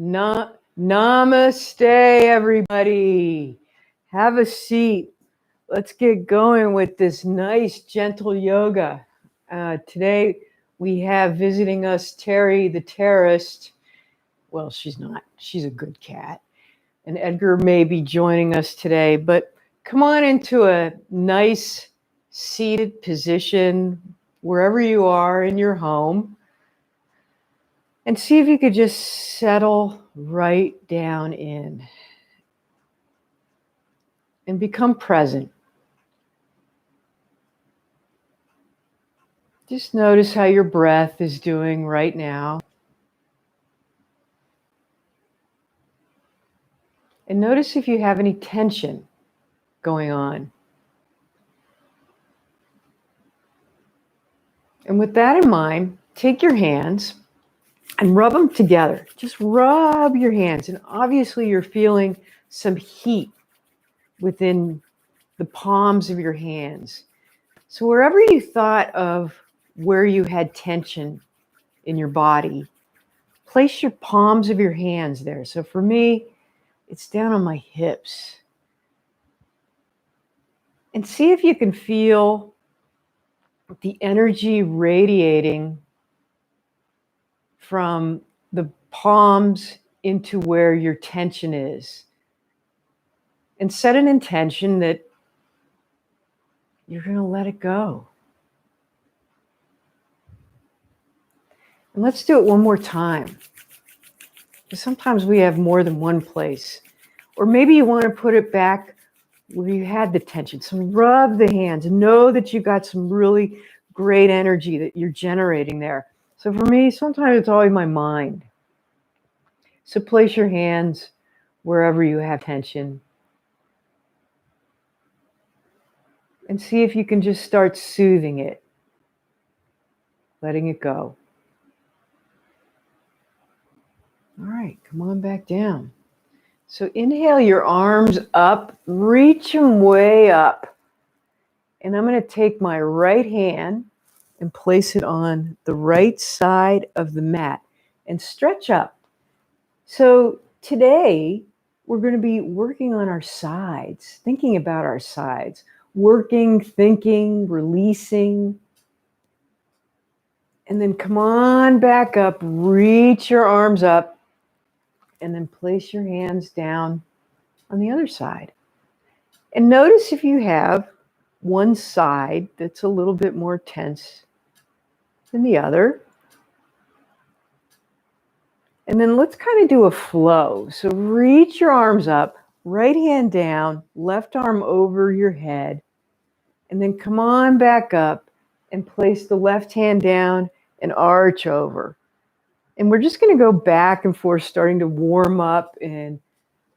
Namaste, everybody. Have a seat. Let's get going with this nice, gentle yoga. Today, we have visiting us Terry the terrorist. Well, she's not. She's a good cat. And Edgar may be joining us today. But come on into a nice seated position wherever you are in your home. And see if you could just settle right down in and become present. Just notice how your breath is doing right now. And notice if you have any tension going on. And with that in mind, take your hands and rub them together. Just rub your hands. And obviously you're feeling some heat within the palms of your hands. So wherever you thought of where you had tension in your body, place your palms of your hands there. So for me, it's down on my hips. And see if you can feel the energy radiating from the palms into where your tension is. And set an intention that you're going to let it go. And let's do it one more time. Sometimes we have more than one place. Or maybe you want to put it back where you had the tension. So rub the hands. Know that you got some really great energy that you're generating there. So for me, sometimes it's always my mind. So place your hands wherever you have tension. And see if you can just start soothing it. Letting it go. All right, come on back down. So inhale your arms up, reach them way up. And I'm going to take my right hand and place it on the right side of the mat and stretch up. So today we're going to be working on our sides, thinking about our sides, working, thinking, releasing. And then come on back up, reach your arms up. And then place your hands down on the other side. And notice if you have one side that's a little bit more tense than the other. And then let's kind of do a flow. So reach your arms up, right hand down, left arm over your head. And then come on back up and place the left hand down and arch over. And we're just going to go back and forth, starting to warm up and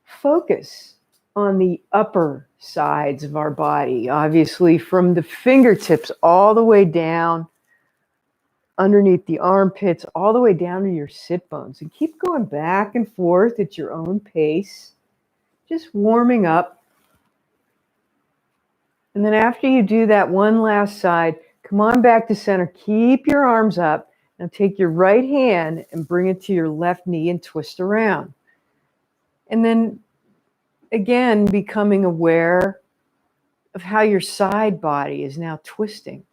focus on the upper sides of our body. Obviously, from the fingertips all the way down, underneath the armpits, all the way down to your sit bones. And keep going back and forth at your own pace, just warming up. And then after you do that one last side, come on back to center. Keep your arms up. Now take your right hand and bring it to your left knee and twist around. And then again, becoming aware of how your side body is now twisting.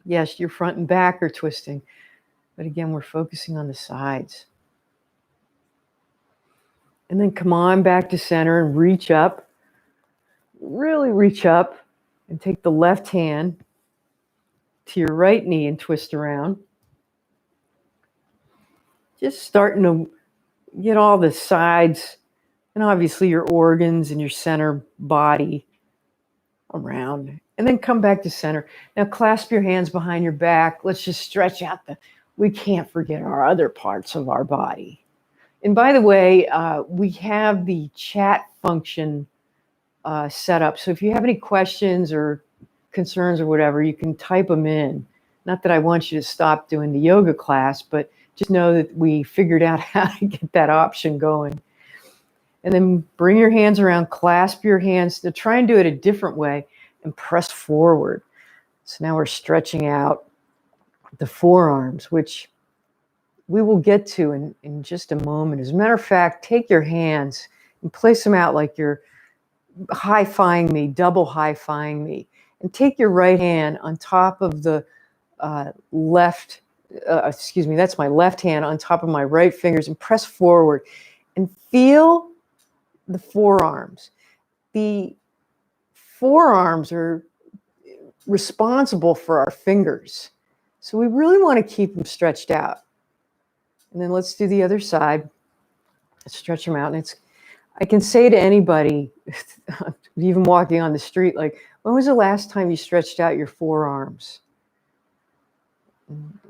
Yes, your front and back are twisting, but again, we're focusing on the sides. And then come on back to center and reach up. Really reach up and take the left hand to your right knee and twist around. Just starting to get all the sides and obviously your organs and your center body around. And then come back to center. Now clasp your hands behind your back. Let's just stretch out we can't forget our other parts of our body. And by the way, we have the chat function set up. So if you have any questions or concerns or whatever, you can type them in. Not that I want you to stop doing the yoga class, but just know that we figured out how to get that option going. And then bring your hands around, clasp your hands. To try and do it a different way and press forward. So now we're stretching out the forearms, which we will get to in just a moment. As a matter of fact, take your hands and place them out like you're high-fiving me, double high-fiving me. And take your right hand on top of the that's my left hand on top of my right fingers and press forward and feel the forearms. The forearms are responsible for our fingers. So we really want to keep them stretched out. And then let's do the other side. Let's stretch them out. And I can say to anybody, even walking on the street, like, when was the last time you stretched out your forearms?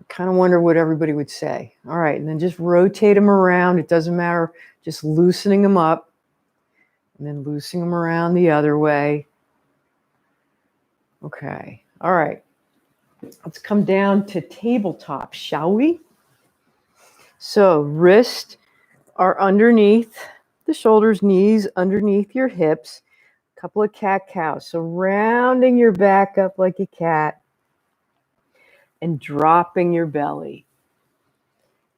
Kind of wonder what everybody would say. All right, and then just rotate them around. It doesn't matter, just loosening them up and then loosening them around the other way. Okay, all right. Let's come down to tabletop, shall we? So wrists are underneath the shoulders, knees underneath your hips. A couple of cat-cows. So rounding your back up like a cat and dropping your belly.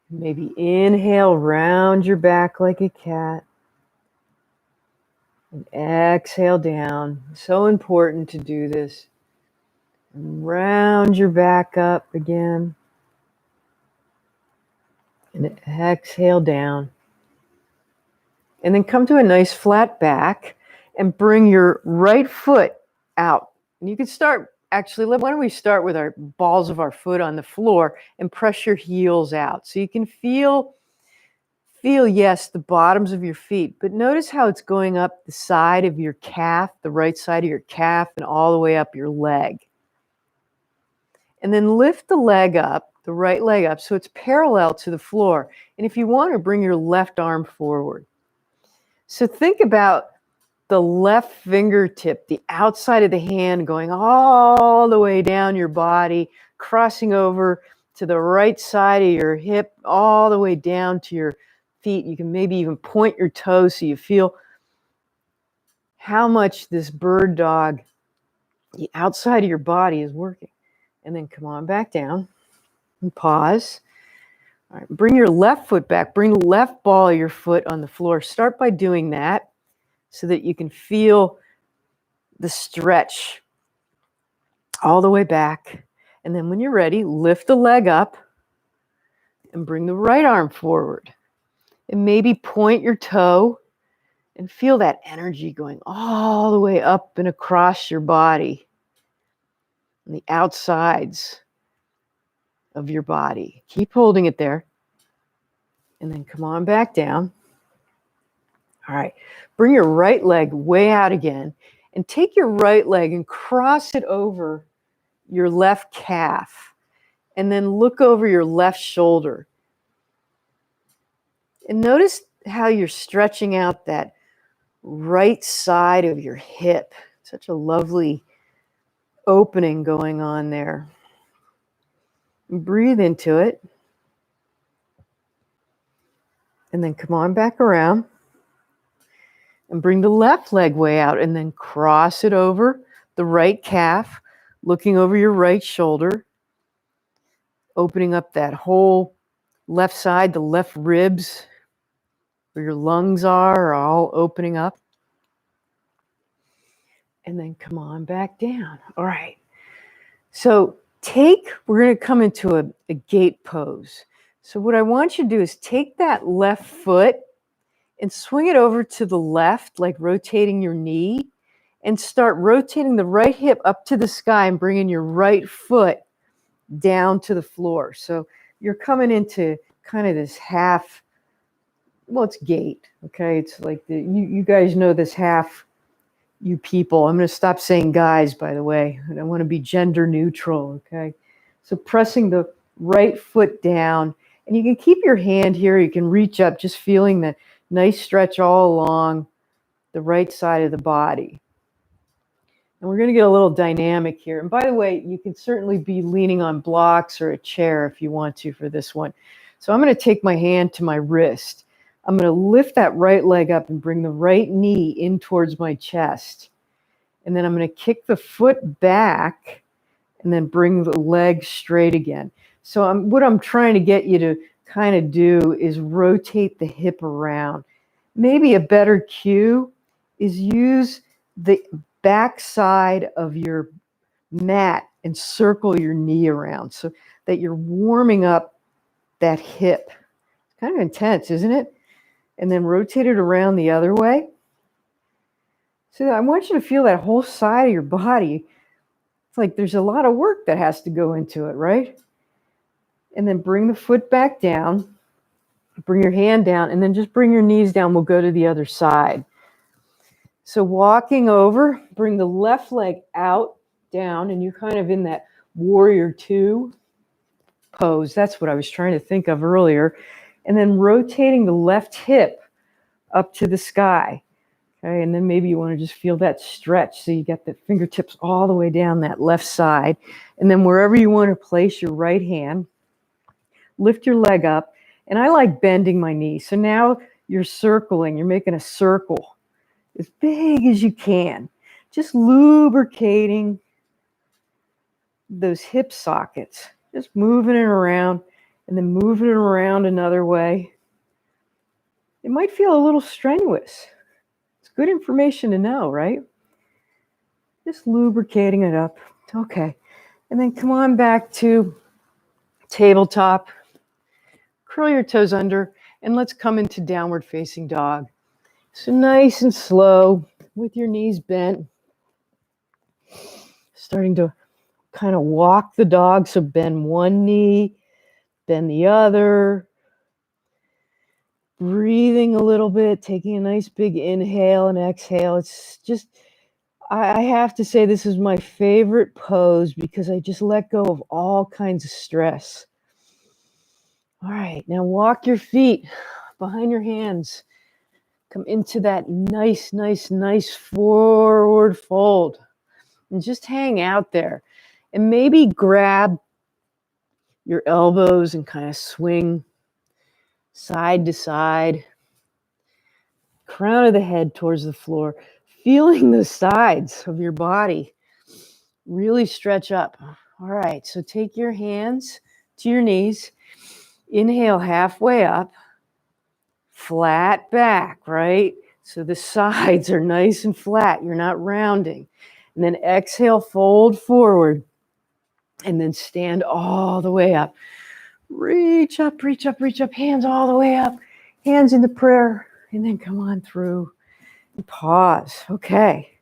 Maybe inhale, round your back like a cat. And exhale down. So important to do this. And round your back up again. And exhale down. And then come to a nice flat back and bring your right foot out. And you can start, actually, why don't we start with our balls of our foot on the floor and press your heels out. So you can feel, yes, the bottoms of your feet, but notice how it's going up the side of your calf, the right side of your calf, and all the way up your leg. And then lift the leg up, the right leg up, so it's parallel to the floor. And if you want to, bring your left arm forward. So think about the left fingertip, the outside of the hand going all the way down your body, crossing over to the right side of your hip, all the way down to your feet. You can maybe even point your toes so you feel how much this bird dog, the outside of your body, is working. And then come on back down and pause. All right, bring your left foot back. Bring the left ball of your foot on the floor. Start by doing that so that you can feel the stretch all the way back. And then when you're ready, lift the leg up and bring the right arm forward. And maybe point your toe and feel that energy going all the way up and across your body and the outsides of your body. Keep holding it there. And then come on back down. All right. Bring your right leg way out again and take your right leg and cross it over your left calf. And then look over your left shoulder. And notice how you're stretching out that right side of your hip. Such a lovely opening going on there. And breathe into it. And then come on back around. And bring the left leg way out and then cross it over the right calf, looking over your right shoulder, opening up that whole left side, the left ribs where your lungs are all opening up. And then come on back down. All right. So we're going to come into a gate pose. So what I want you to do is take that left foot and swing it over to the left, like rotating your knee, and start rotating the right hip up to the sky and bringing your right foot down to the floor. So you're coming into kind of this half, well, it's gate, okay? It's like you guys know this half, you people. I'm going to stop saying guys, by the way. I want to be gender neutral, okay? So pressing the right foot down, and you can keep your hand here. You can reach up, just feeling that nice stretch all along the right side of the body. And we're going to get a little dynamic here. And by the way, you can certainly be leaning on blocks or a chair if you want to for this one. So I'm going to take my hand to my wrist. I'm going to lift that right leg up and bring the right knee in towards my chest. And then I'm going to kick the foot back and then bring the leg straight again. So what I'm trying to get you to kind of do is rotate the hip around. Maybe a better cue is use the back side of your mat and circle your knee around so that you're warming up that hip. It's kind of intense, isn't it? And then rotate it around the other way. So I want you to feel that whole side of your body. It's like there's a lot of work that has to go into it, right? And then bring the foot back down. Bring your hand down, and then just bring your knees down. We'll go to the other side. So walking over, bring the left leg out, down, and you're kind of in that warrior two pose. That's what I was trying to think of earlier. And then rotating the left hip up to the sky. Okay, and then maybe you want to just feel that stretch. So you get the fingertips all the way down that left side. And then wherever you want to place your right hand, lift your leg up. And I like bending my knee. So now you're circling. You're making a circle as big as you can. Just lubricating those hip sockets. Just moving it around and then moving it around another way. It might feel a little strenuous. It's good information to know, right? Just lubricating it up. Okay. And then come on back to tabletop. Curl your toes under, and let's come into downward facing dog. So nice and slow with your knees bent. Starting to kind of walk the dog. So bend one knee, bend the other. Breathing a little bit, taking a nice big inhale and exhale. It's just, I have to say this is my favorite pose because I just let go of all kinds of stress. All right, now walk your feet behind your hands. Come into that nice forward fold. And just hang out there. And maybe grab your elbows and kind of swing side to side. Crown of the head towards the floor. Feeling the sides of your body really stretch up. All right, so take your hands to your knees. Inhale halfway up. Flat back, right? So the sides are nice and flat. You're not rounding. And then exhale, fold forward. And then stand all the way up. Reach up, reach up, reach up. Hands all the way up. Hands in the prayer. And then come on through. And pause. Okay.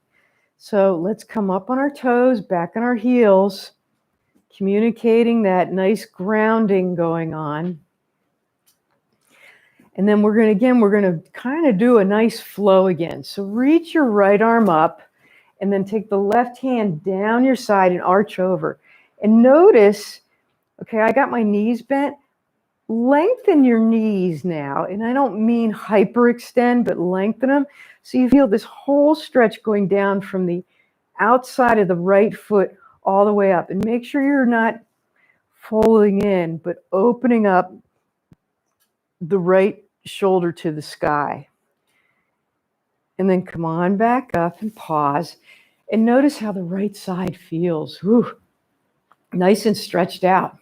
So let's come up on our toes, back on our heels. Communicating that nice grounding going on. And then we're going to kind of do a nice flow again. So reach your right arm up and then take the left hand down your side and arch over. And notice, okay, I got my knees bent. Lengthen your knees now. And I don't mean hyperextend, but lengthen them. So you feel this whole stretch going down from the outside of the right foot all the way up. And make sure you're not folding in, but opening up the right shoulder to the sky. And then come on back up and pause. And notice how the right side feels. Whew. Nice and stretched out.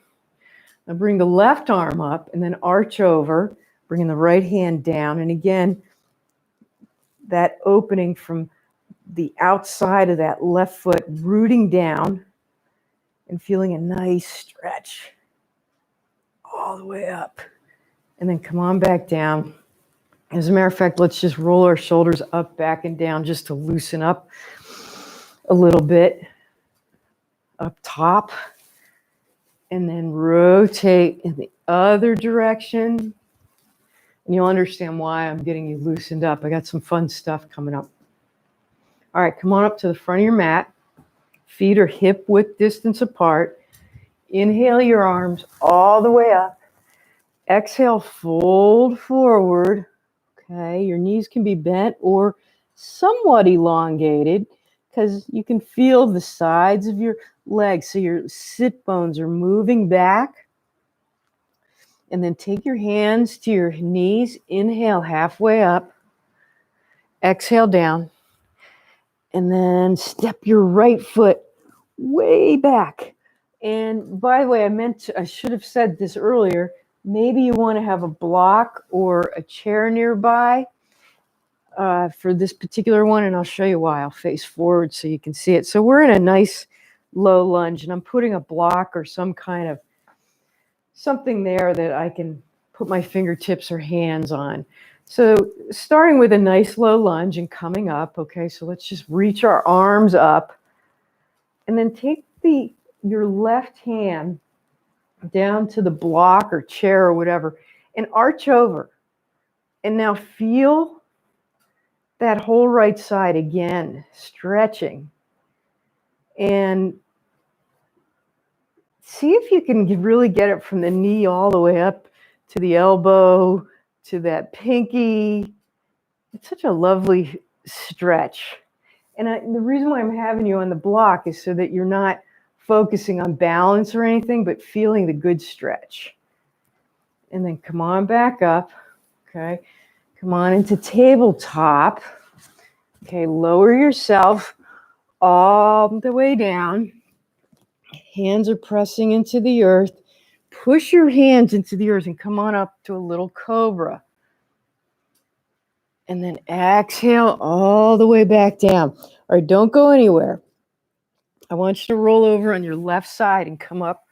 Now bring the left arm up and then arch over, bringing the right hand down. And again, that opening from the outside of that left foot, rooting down and feeling a nice stretch all the way up. And then come on back down. As a matter of fact, let's just roll our shoulders up, back, and down just to loosen up a little bit. Up top. And then rotate in the other direction. And you'll understand why I'm getting you loosened up. I got some fun stuff coming up. All right, come on up to the front of your mat. Feet are hip width distance apart. Inhale your arms all the way up. Exhale, fold forward. Okay, your knees can be bent or somewhat elongated because you can feel the sides of your legs. So your sit bones are moving back. And then take your hands to your knees. Inhale halfway up. Exhale down. And then step your right foot way back. And by the way, I should have said this earlier. Maybe you want to have a block or a chair nearby for this particular one, and I'll show you why. I'll face forward so you can see it. So we're in a nice low lunge, and I'm putting a block or some kind of something there that I can put my fingertips or hands on. So starting with a nice low lunge and coming up, okay, so let's just reach our arms up and then take your left hand down to the block or chair or whatever and arch over. And now feel that whole right side again, stretching. And see if you can really get it from the knee all the way up to the elbow, to that pinky. It's such a lovely stretch. And the reason why I'm having you on the block is so that you're not focusing on balance or anything, but feeling the good stretch. And then come on back up, okay? Come on into tabletop. Okay, lower yourself all the way down. Hands are pressing into the earth. Push your hands into the earth and come on up to a little cobra. And then exhale all the way back down. All right, don't go anywhere. I want you to roll over on your left side and come up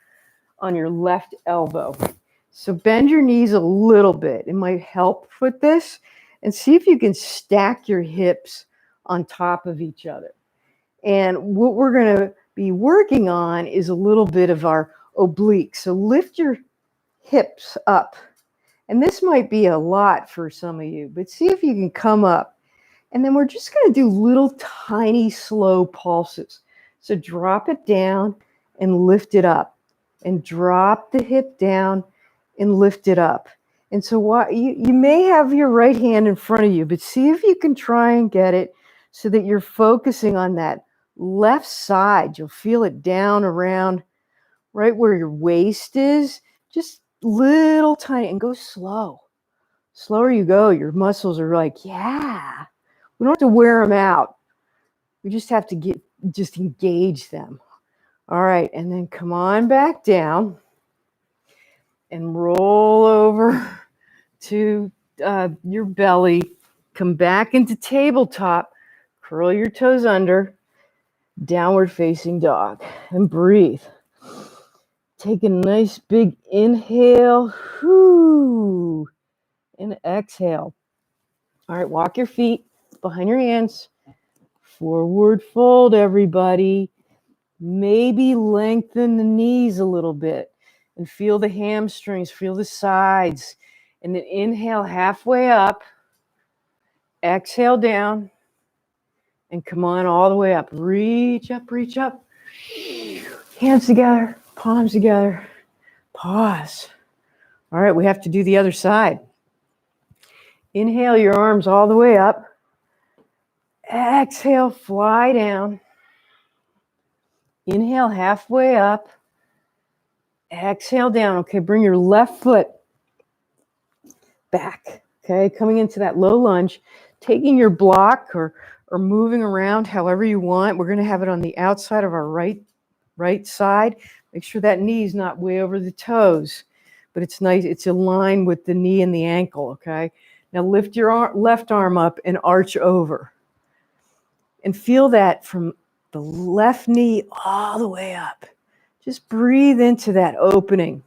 on your left elbow. So bend your knees a little bit. It might help with this. And see if you can stack your hips on top of each other. And what we're going to be working on is a little bit of our obliques. So lift your hips up. And this might be a lot for some of you, but see if you can come up. And then we're just going to do little tiny slow pulses. So drop it down and lift it up. And drop the hip down and lift it up. And so you may have your right hand in front of you, but see if you can try and get it so that you're focusing on that left side. You'll feel it down around right where your waist is. Just little tiny, and go slow. Slower you go, your muscles are like, yeah. We don't have to wear them out. We just have to just engage them. All right, and then come on back down and roll over to your belly. Come back into tabletop. Curl your toes under. Downward facing dog. And breathe. Take a nice big inhale. Whoo. And exhale. All right, walk your feet behind your hands. Forward fold, everybody. Maybe lengthen the knees a little bit and feel the hamstrings, feel the sides. And then inhale halfway up. Exhale down. And come on all the way up. Reach up, reach up. Hands together, palms together. Pause. All right, we have to do the other side. Inhale your arms all the way up. Exhale, fly down. Inhale halfway up. Exhale down. Okay, bring your left foot back. Okay, coming into that low lunge. Taking your block or moving around however you want. We're going to have it on the outside of our right side. Make sure that knee is not way over the toes. But it's nice. It's aligned with the knee and the ankle, okay? Now lift your left arm up and arch over. And feel that from the left knee all the way up. Just breathe into that opening.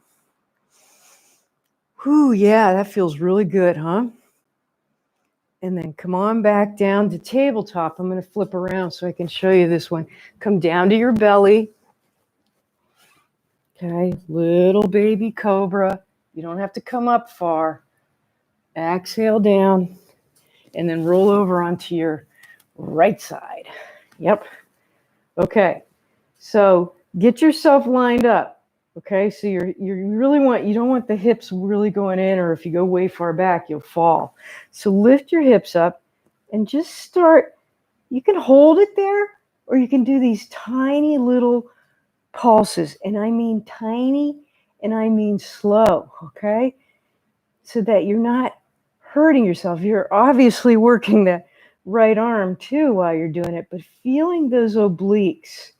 Whew, yeah, that feels really good, huh? And then come on back down to tabletop. I'm going to flip around so I can show you this one. Come down to your belly. Okay, little baby cobra. You don't have to come up far. Exhale down. And then roll over onto your right side. Yep. Okay, so get yourself lined up. Okay, so you don't want the hips really going in, or if you go way far back, you'll fall. So lift your hips up and just start. You can hold it there, or you can do these tiny little pulses. And I mean tiny, and I mean slow, okay? So that you're not hurting yourself. You're obviously working the right arm too while you're doing it, but feeling those obliques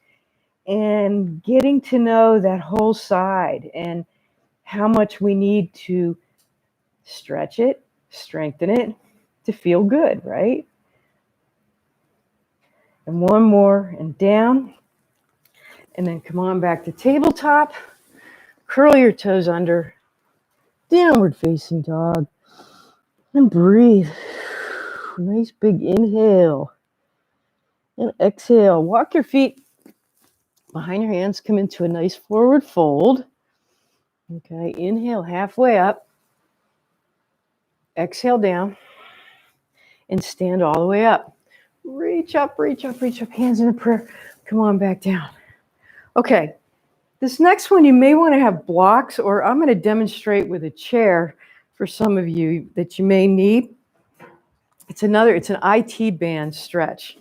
and getting to know that whole side and how much we need to stretch it, strengthen it to feel good, right? And one more, and down. And then come on back to tabletop. Curl your toes under. Downward facing dog. And breathe. Nice big inhale. And exhale. Walk your feet behind your hands. Come into a nice forward fold. Okay, inhale halfway up. Exhale down. And stand all the way up. Reach up, reach up, reach up. Hands in a prayer. Come on back down. Okay, this next one you may want to have blocks, or I'm going to demonstrate with a chair for some of you that you may need. It's an IT band stretch.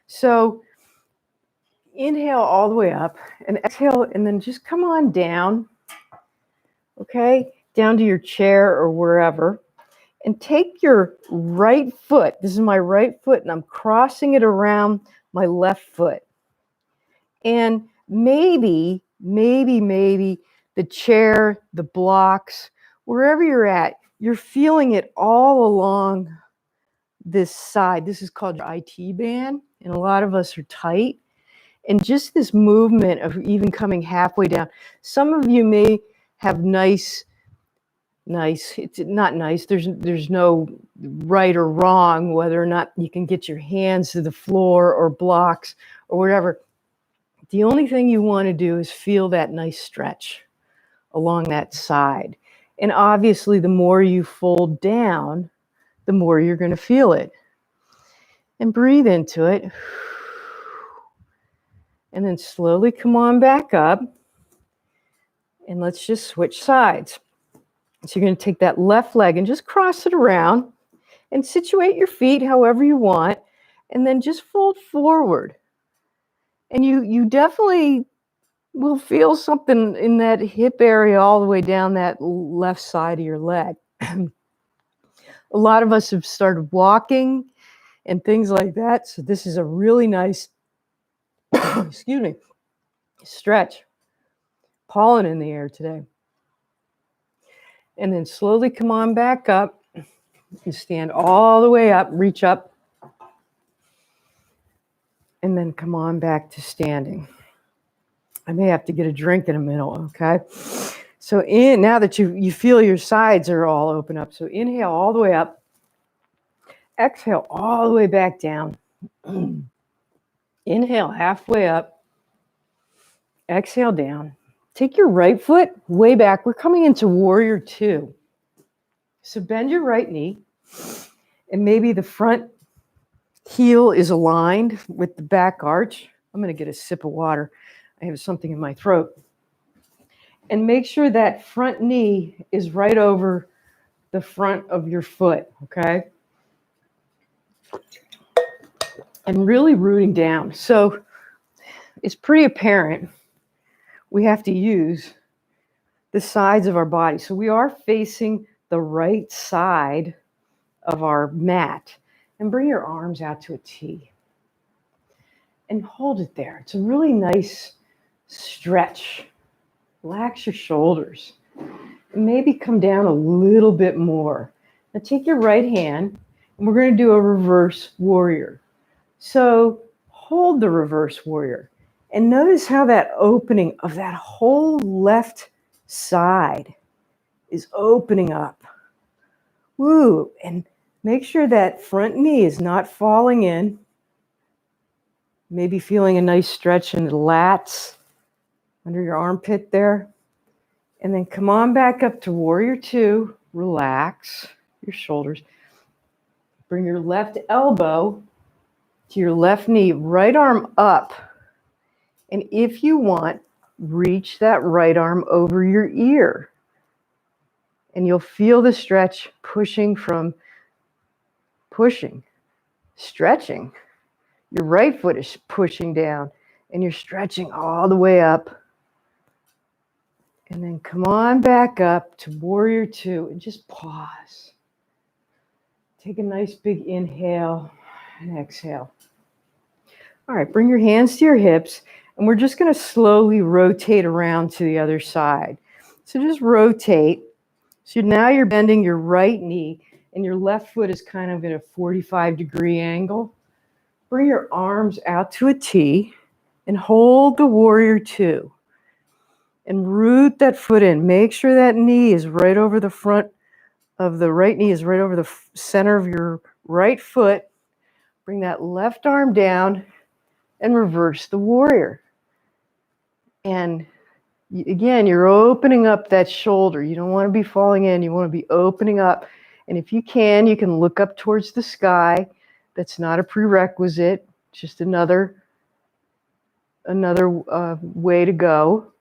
So inhale all the way up and exhale, and then just come on down, okay, down to your chair or wherever, and take your right foot. This is my right foot, and I'm crossing it around my left foot. And maybe the chair, the blocks, wherever you're at, you're feeling it all along this side. This is called your IT band, and a lot of us are tight. And just this movement of even coming halfway down. Some of you may have nice, it's not nice. There's no right or wrong, whether or not you can get your hands to the floor or blocks or whatever. The only thing you want to do is feel that nice stretch along that side. And obviously, the more you fold down, the more you're going to feel it. And breathe into it. And then slowly come on back up. And let's just switch sides. So you're going to take that left leg and just cross it around and situate your feet however you want. And then just fold forward. And you definitely will feel something in that hip area all the way down that left side of your leg. A lot of us have started walking and things like that. So this is a really nice, excuse me, stretch. Pollen in the air today. And then slowly come on back up and stand all the way up, reach up. And then come on back to standing. I may have to get a drink in a minute, okay? So now that you feel your sides are all open up. So inhale all the way up. Exhale all the way back down. Inhale halfway up. Exhale down. Take your right foot way back. We're coming into warrior two. So bend your right knee. And maybe the front heel is aligned with the back arch. I'm going to get a sip of water. I have something in my throat. And make sure that front knee is right over the front of your foot, okay? And really rooting down. So it's pretty apparent we have to use the sides of our body. So we are facing the right side of our mat. And bring your arms out to a T. And hold it there. It's a really nice stretch. Relax your shoulders. And maybe come down a little bit more. Now take your right hand, and we're going to do a reverse warrior. So hold the reverse warrior. And notice how that opening of that whole left side is opening up. Woo! And make sure that front knee is not falling in. Maybe feeling a nice stretch in the lats under your armpit there. And then come on back up to warrior two. Relax your shoulders. Bring your left elbow to your left knee, right arm up. And if you want, reach that right arm over your ear. And you'll feel the stretch stretching. Your right foot is pushing down and you're stretching all the way up. And then come on back up to warrior two and just pause. Take a nice big inhale and exhale. All right, bring your hands to your hips and we're just going to slowly rotate around to the other side. So just rotate. So now you're bending your right knee and your left foot is kind of at a 45-degree angle. Bring your arms out to a T and hold the warrior two. And root that foot in. Make sure that knee is right over the front of the right knee is right over the center of your right foot. Bring that left arm down and reverse the warrior. And again, you're opening up that shoulder. You don't want to be falling in. You want to be opening up. And if you can look up towards the sky. That's not a prerequisite, just another way to go.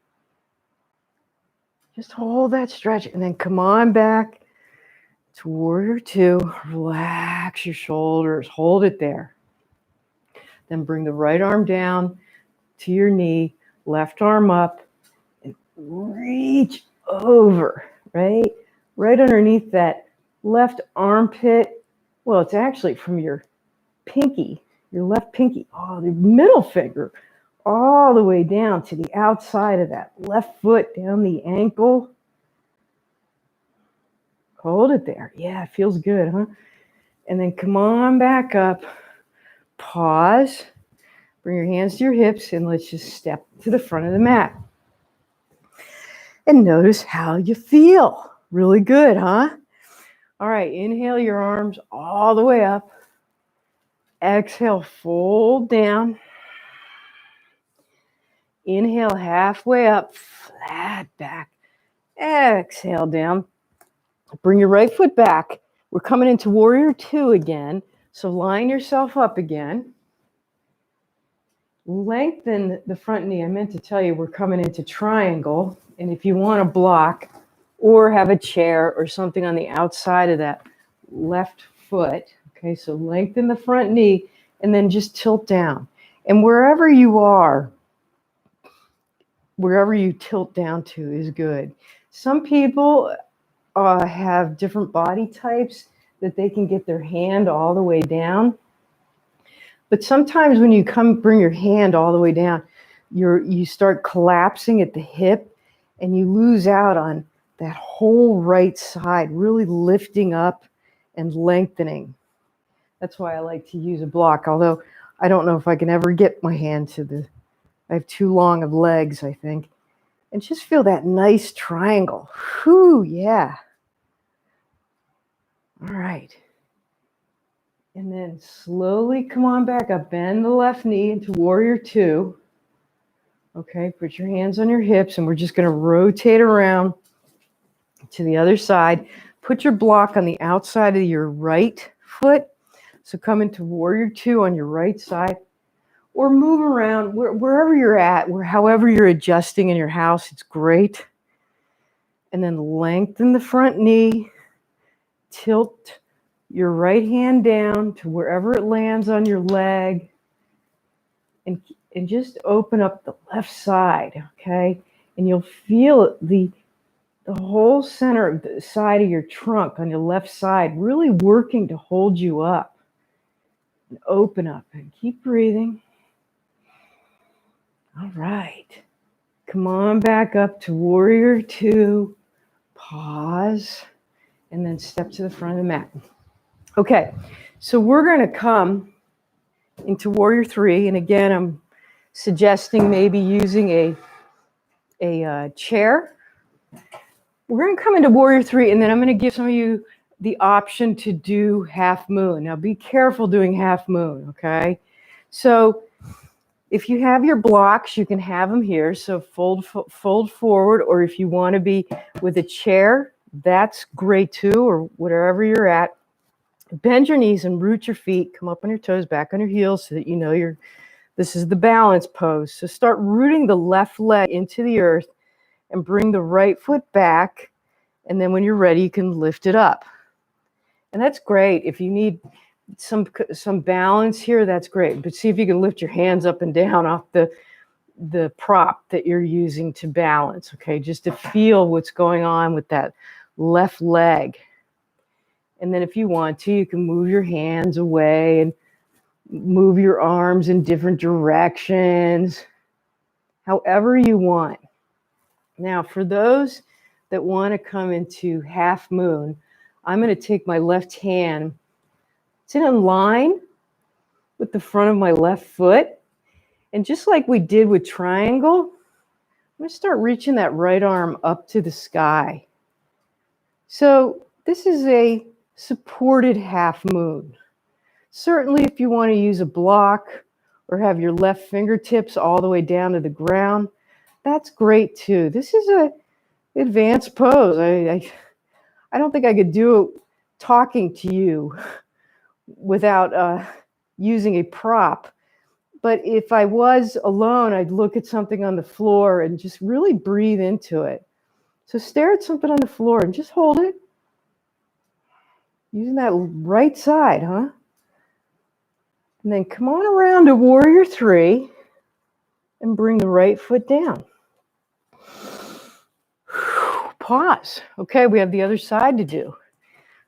Just hold that stretch and then come on back to warrior two. Relax your shoulders. Hold it there. Then bring the right arm down to your knee, left arm up, and reach over, right? Right underneath that left armpit. Well, it's actually from your pinky, your left pinky, the middle finger, all the way down to the outside of that left foot, down the ankle. Hold it there. Yeah, it feels good, huh? And then come on back up. Pause. Bring your hands to your hips and let's just step to the front of the mat. And notice how you feel. Really good, huh? All right, inhale your arms all the way up. Exhale, fold down. Inhale, halfway up, flat back. Exhale down. Bring your right foot back. We're coming into warrior two again. So line yourself up again. Lengthen the front knee. I meant to tell you we're coming into triangle. And if you want to block or have a chair or something on the outside of that left foot, okay, so lengthen the front knee and then just tilt down. And wherever you are, wherever you tilt down to is good. Some people have different body types that they can get their hand all the way down. But sometimes when you bring your hand all the way down, you start collapsing at the hip and you lose out on that whole right side, really lifting up and lengthening. That's why I like to use a block, although I don't know if I can ever get my hand I have too long of legs, I think. And just feel that nice triangle. Whew, yeah. All right. And then slowly come on back up. Bend the left knee into warrior two. Okay, put your hands on your hips and we're just going to rotate around to the other side. Put your block on the outside of your right foot. So come into warrior two on your right side. Or move around wherever you're at, however you're adjusting in your house, it's great. And then lengthen the front knee. Tilt your right hand down to wherever it lands on your leg. And just open up the left side, okay? And you'll feel the whole center of the side of your trunk on your left side really working to hold you up. And open up and keep breathing. All right. Come on back up to warrior two. Pause. And then step to the front of the mat. Okay. So we're going to come into warrior three. And again, I'm suggesting maybe using a chair. We're going to come into warrior three. And then I'm going to give some of you the option to do half moon. Now be careful doing half moon. Okay. So if you have your blocks, you can have them here. So fold forward, or if you want to be with a chair, that's great too, or wherever you're at. Bend your knees and root your feet. Come up on your toes, back on your heels, so that you know this is the balance pose. So start rooting the left leg into the earth and bring the right foot back. And then when you're ready, you can lift it up. And that's great. If you need some balance here, that's great. But see if you can lift your hands up and down off the prop that you're using to balance, okay? Just to feel what's going on with that left leg. And then if you want to, you can move your hands away and move your arms in different directions, however you want. Now, for those that want to come into half moon, I'm going to take my left hand, it's in line with the front of my left foot. And just like we did with triangle, I'm going to start reaching that right arm up to the sky. So this is a supported half moon. Certainly if you want to use a block or have your left fingertips all the way down to the ground, that's great too. This is an advanced pose. I don't think I could do it talking to you without using a prop. But if I was alone, I'd look at something on the floor and just really breathe into it. So stare at something on the floor and just hold it. Using that right side, huh? And then come on around to warrior three and bring the right foot down. Pause. Okay, we have the other side to do.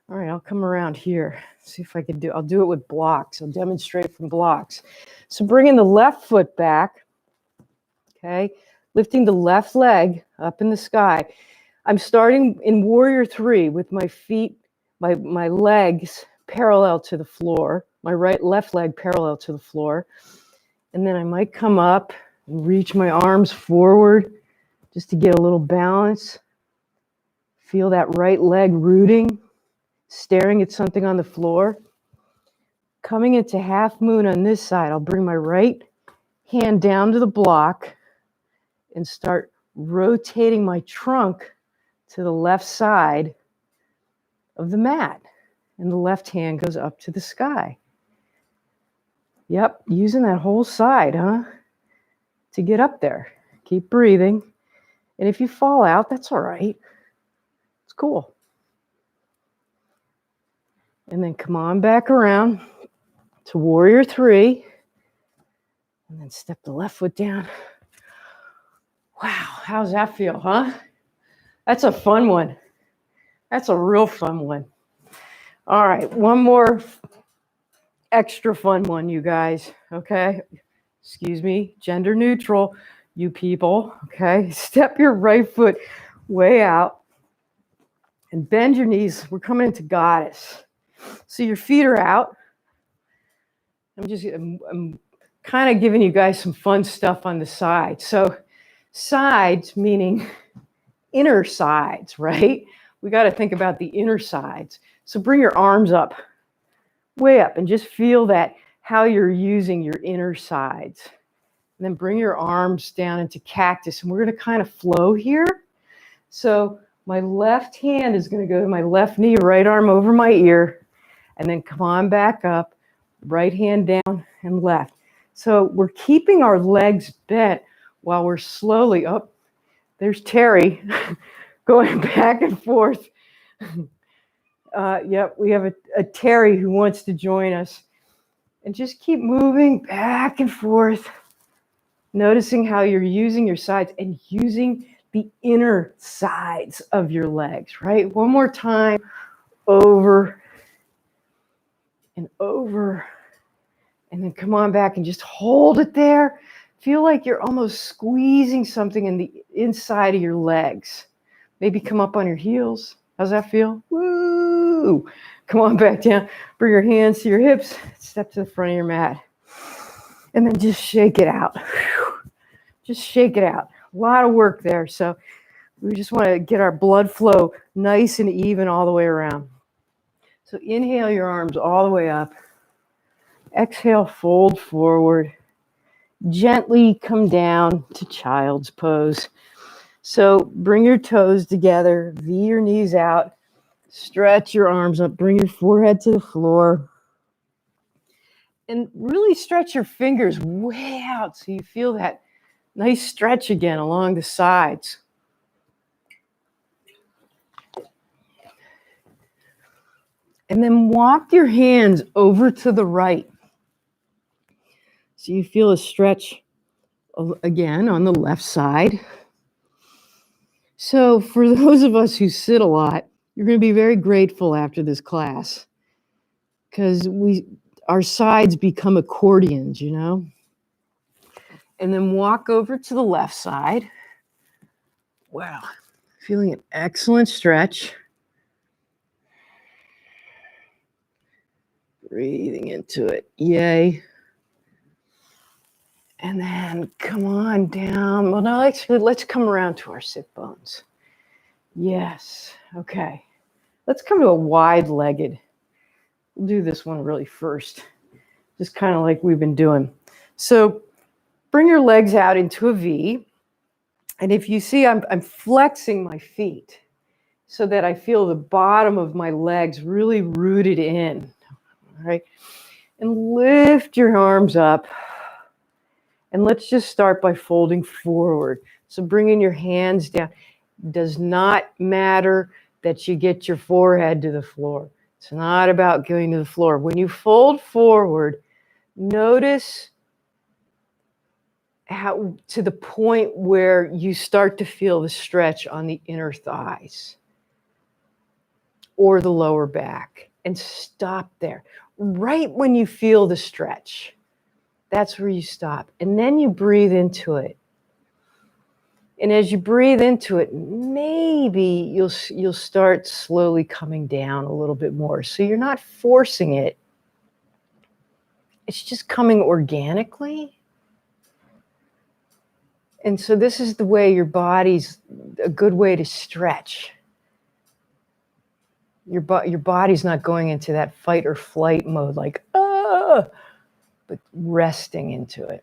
All right, I'll come around here. See if I can I'll do it with blocks. I'll demonstrate from blocks. So bringing the left foot back, okay, lifting the left leg up in the sky. I'm starting in warrior three with my feet, my legs parallel to the floor, my left leg parallel to the floor. And then I might come up and reach my arms forward just to get a little balance. Feel that right leg rooting, staring at something on the floor. Coming into half moon on this side, I'll bring my right hand down to the block and start rotating my trunk to the left side of the mat. And the left hand goes up to the sky. Yep, using that whole side, huh? To get up there. Keep breathing. And if you fall out, that's all right. It's cool. And then come on back around to warrior three. And then step the left foot down. Wow, how's that feel, huh? That's a fun one. That's a real fun one. All right, one more extra fun one, you guys, okay? Excuse me, gender neutral, you people, okay? Step your right foot way out and bend your knees. We're coming into goddess. So your feet are out. I'm kind of giving you guys some fun stuff on the side. So sides meaning inner sides, right? We got to think about the inner sides. So bring your arms up, way up, and just feel that, how you're using your inner sides. And then bring your arms down into cactus. And we're going to kind of flow here. So my left hand is going to go to my left knee, right arm over my ear, and then come on back up, right hand down and left. So we're keeping our legs bent while we're slowly up. There's Terry going back and forth. Yep, we have a Terry who wants to join us. And just keep moving back and forth, noticing how you're using your sides and using the inner sides of your legs, right? One more time, over and over. And then come on back and just hold it there. Feel like you're almost squeezing something in the inside of your legs. Maybe come up on your heels. How's that feel? Woo! Come on back down. Bring your hands to your hips. Step to the front of your mat. And then just shake it out. Just shake it out. A lot of work there. So we just want to get our blood flow nice and even all the way around. So inhale your arms all the way up. Exhale, fold forward. Gently come down to child's pose. So bring your toes together, V your knees out, stretch your arms up, bring your forehead to the floor, and really stretch your fingers way out so you feel that nice stretch again along the sides. And then walk your hands over to the right. So you feel a stretch again on the left side. So for those of us who sit a lot, you're going to be very grateful after this class because our sides become accordions, you know? And then walk over to the left side. Wow. Feeling an excellent stretch. Breathing into it. Yay. And then come on down. Well, no, let's come around to our sit bones. Yes. Okay. Let's come to a wide-legged. We'll do this one really first. Just kind of like we've been doing. So bring your legs out into a V. And if you see, I'm flexing my feet so that I feel the bottom of my legs really rooted in. All right. And lift your arms up. And let's just start by folding forward. So bringing your hands down. Does not matter that you get your forehead to the floor. It's not about going to the floor. When you fold forward, notice how to the point where you start to feel the stretch on the inner thighs or the lower back, and stop there. Right when you feel the stretch, that's where you stop. And then you breathe into it. And as you breathe into it, maybe you'll start slowly coming down a little bit more. So you're not forcing it. It's just coming organically. And so this is the way your body's a good way to stretch. Your body's not going into that fight or flight mode like, but resting into it.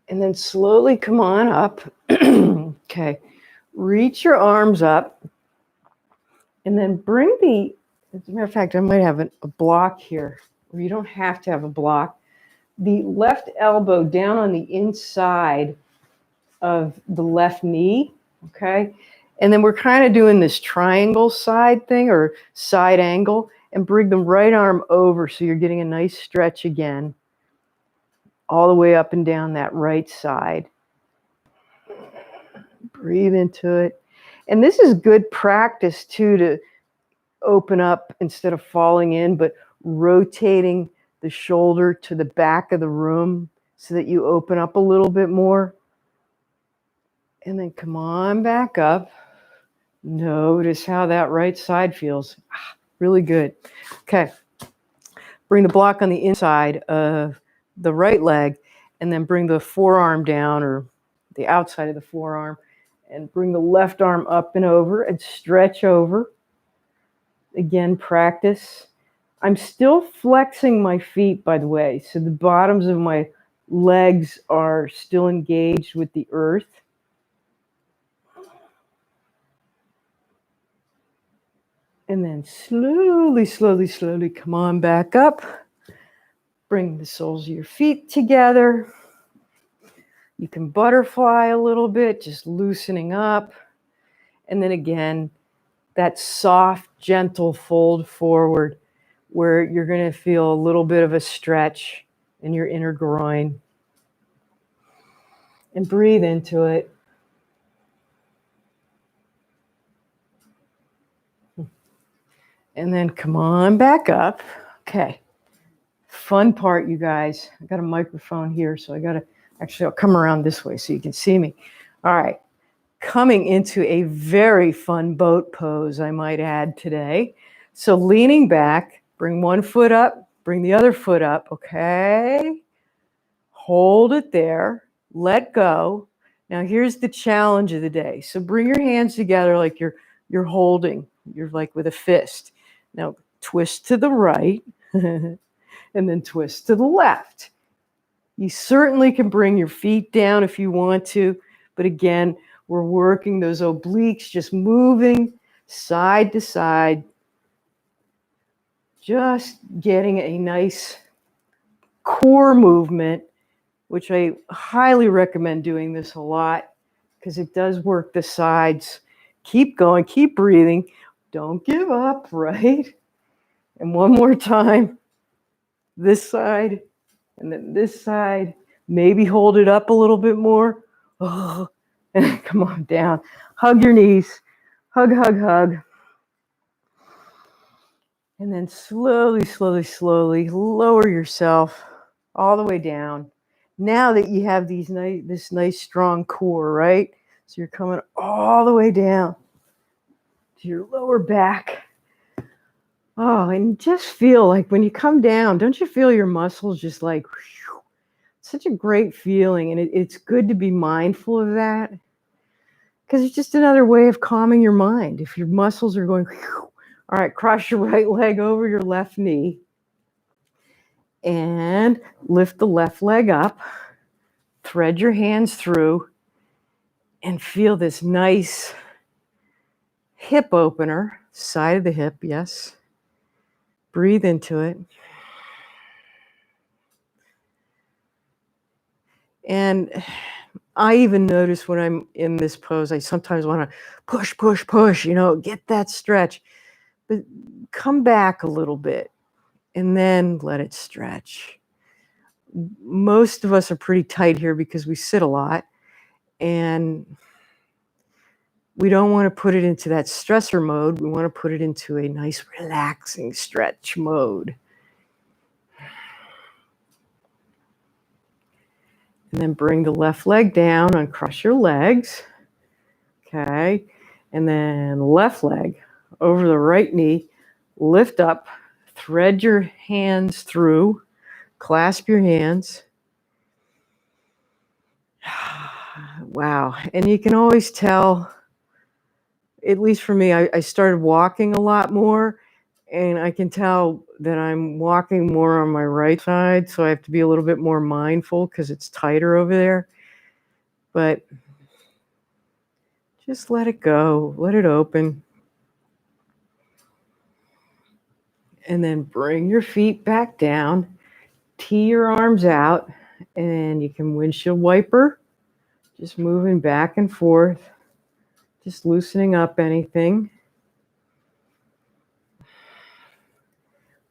And then slowly come on up. Okay. Reach your arms up. And then as a matter of fact, I might have a block here. Or you don't have to have a block. The left elbow down on the inside of the left knee. Okay. And then we're kind of doing this triangle side thing or side angle, and bring the right arm over so you're getting a nice stretch again, all the way up and down that right side. Breathe into it. And this is good practice too, to open up instead of falling in, but rotating the shoulder to the back of the room so that you open up a little bit more. And then come on back up. Notice how that right side feels. Really good. Okay. Bring the block on the inside of the right leg, and then bring the forearm down, or the outside of the forearm, and bring the left arm up and over and stretch over. Again, practice. I'm still flexing my feet, by the way, so the bottoms of my legs are still engaged with the earth. And then slowly, slowly, slowly come on back up. Bring the soles of your feet together. You can butterfly a little bit, just loosening up. And then again, that soft, gentle fold forward where you're going to feel a little bit of a stretch in your inner groin. And breathe into it. And then come on back up. Okay. Fun part, you guys. I got a microphone here, so I'll come around this way so you can see me. All right. Coming into a very fun boat pose, I might add today. So leaning back, bring one foot up, bring the other foot up. Okay. Hold it there. Let go. Now here's the challenge of the day. So bring your hands together like you're holding. You're like with a fist. Now twist to the right and then twist to the left. You certainly can bring your feet down if you want to, but again, we're working those obliques, just moving side to side, just getting a nice core movement, which I highly recommend doing this a lot because it does work the sides. Keep going, keep breathing. Don't give up, right? And one more time, this side, and then this side. Maybe hold it up a little bit more. Oh, and come on down. Hug your knees. Hug, hug, hug. And then slowly, slowly, slowly lower yourself all the way down. Now that you have this nice strong core, right? So you're coming all the way down to your lower back. Oh, and just feel like when you come down, don't you feel your muscles just like, whew, such a great feeling. And it's good to be mindful of that because it's just another way of calming your mind. If your muscles are going, whew, all right, cross your right leg over your left knee and lift the left leg up, thread your hands through and feel this nice hip opener, side of the hip, yes. Breathe into it. And I even notice when I'm in this pose, I sometimes want to push, push, push, get that stretch. But come back a little bit and then let it stretch. Most of us are pretty tight here because we sit a lot. And we don't want to put it into that stressor mode. We want to put it into a nice relaxing stretch mode. And then bring the left leg down, uncross your legs. Okay. And then left leg over the right knee, lift up, thread your hands through, clasp your hands. Wow. And you can always tell, at least for me, I started walking a lot more, and I can tell that I'm walking more on my right side, so I have to be a little bit more mindful because it's tighter over there. But just let it go, let it open. And then bring your feet back down, tee your arms out, and you can windshield wiper, just moving back and forth, just loosening up anything.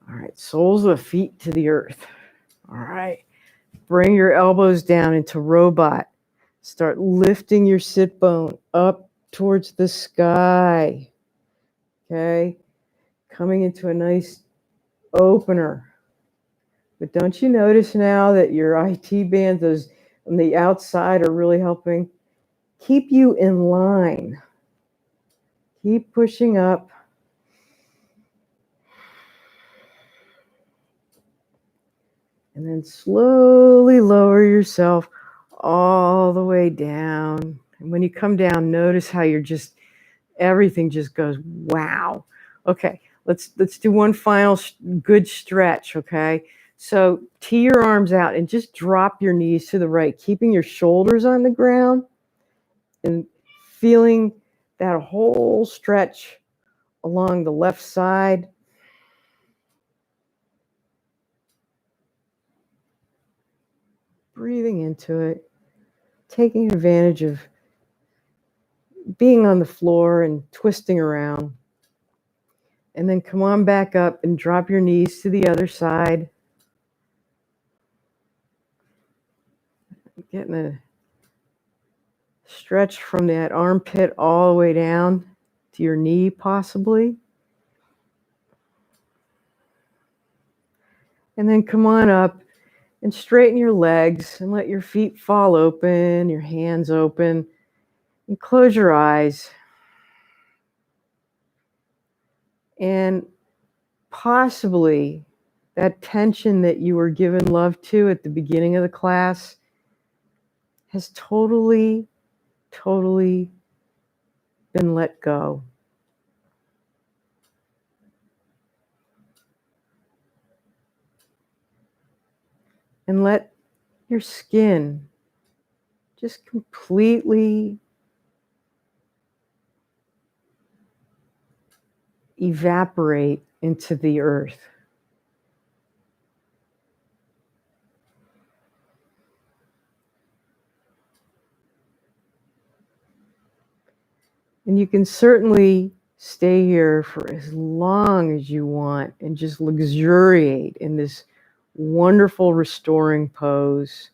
All right, soles of the feet to the earth. All right, bring your elbows down into robot. Start lifting your sit bone up towards the sky. Okay, coming into a nice opener. But don't you notice now that your IT bands, those on the outside, are really helping keep you in line? Keep pushing up. And then slowly lower yourself all the way down. And when you come down, notice how you're just, everything just goes, wow. Okay, let's do one final good stretch, okay? So tee your arms out and just drop your knees to the right, keeping your shoulders on the ground and feeling that whole stretch along the left side. Breathing into it, taking advantage of being on the floor and twisting around. And then come on back up and drop your knees to the other side. Getting a stretch from that armpit all the way down to your knee, possibly. And then come on up and straighten your legs and let your feet fall open, your hands open, and close your eyes. And possibly that tension that you were given love to at the beginning of the class has totally been let go. And let your skin just completely evaporate into the earth. And you can certainly stay here for as long as you want and just luxuriate in this wonderful restoring pose.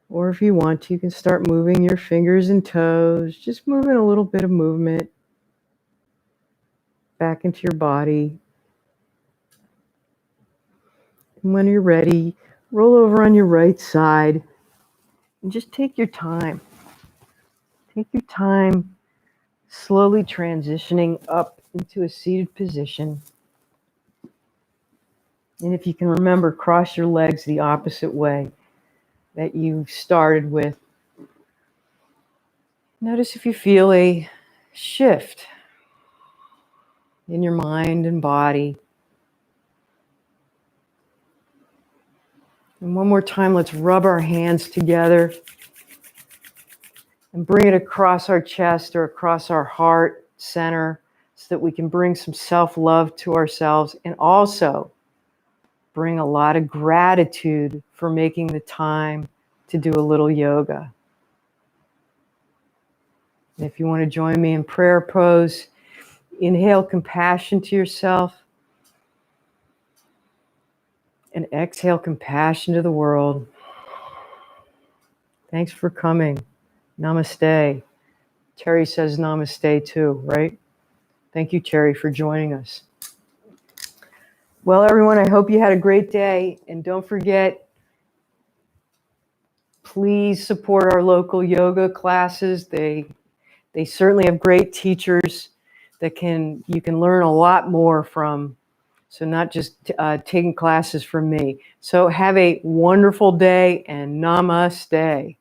Or if you want to, you can start moving your fingers and toes, just moving a little bit of movement back into your body. And when you're ready, roll over on your right side and just take your time. Take your time slowly transitioning up into a seated position. And if you can remember, cross your legs the opposite way that you started with. Notice if you feel a shift in your mind and body. And one more time, let's rub our hands together and bring it across our chest or across our heart center so that we can bring some self-love to ourselves and also bring a lot of gratitude for making the time to do a little yoga. And if you want to join me in prayer pose, inhale compassion to yourself and exhale compassion to the world. Thanks for coming. Namaste. Terry says namaste too, right? Thank you, Terry, for joining us. Well, everyone, I hope you had a great day. And don't forget, please support our local yoga classes. They certainly have great teachers that you can learn a lot more from. So not just taking classes from me. So have a wonderful day and namaste.